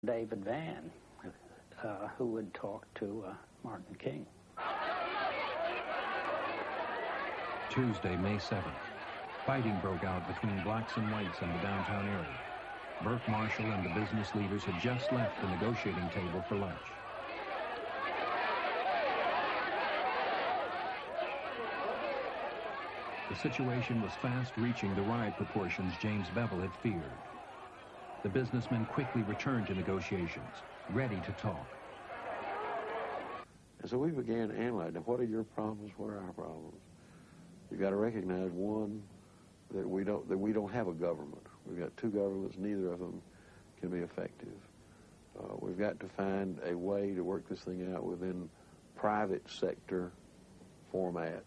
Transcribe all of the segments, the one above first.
David Vann, who would talk to Martin King. Tuesday, May 7th. Fighting broke out between blacks and whites in the downtown area. Burke Marshall and the business leaders had just left the negotiating table for lunch. The situation was fast reaching the riot proportions James Bevel had feared. The businessmen quickly returned to negotiations, ready to talk. And so we began analyzing, what are your problems, what are our problems? You've got to recognize, one, that we don't have a government. We've got two governments, neither of them can be effective. We've got to find a way to work this thing out within private sector formats.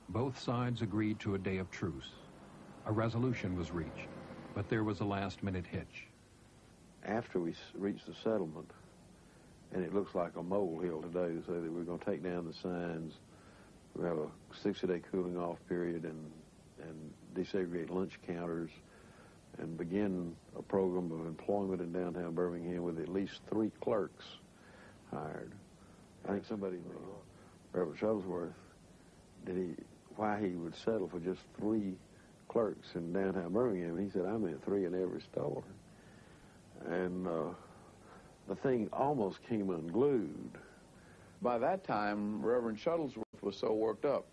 Both sides agreed to a day of truce. A resolution was reached, but there was a last-minute hitch. After we reached the settlement, and it looks like a molehill today to say that we're going to take down the signs, we have a 60-day cooling-off period and desegregate lunch counters, and begin a program of employment in downtown Birmingham with at least 3 clerks hired. I think somebody, Reverend Shuttlesworth, why he would settle for just 3 clerks in downtown Birmingham. He said, I meant 3 in every store. And the thing almost came unglued. By that time, Reverend Shuttlesworth was so worked up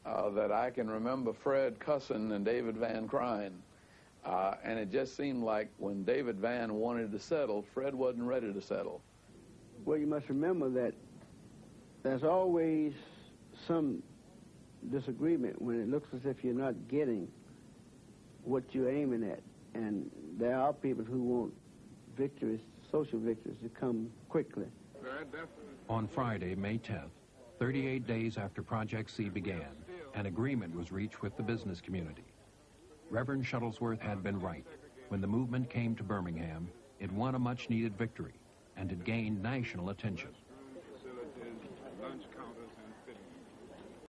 that I can remember Fred cussing and David Vann crying. And it just seemed like when David Vann wanted to settle, Fred wasn't ready to settle. Well, you must remember that there's always some disagreement when it looks as if you're not getting what you're aiming at. And there are people who want victories, social victories, to come quickly. On Friday, May 10th, 38 days after Project C began, an agreement was reached with the business community. Reverend Shuttlesworth had been right. When the movement came to Birmingham, it won a much-needed victory, and it gained national attention.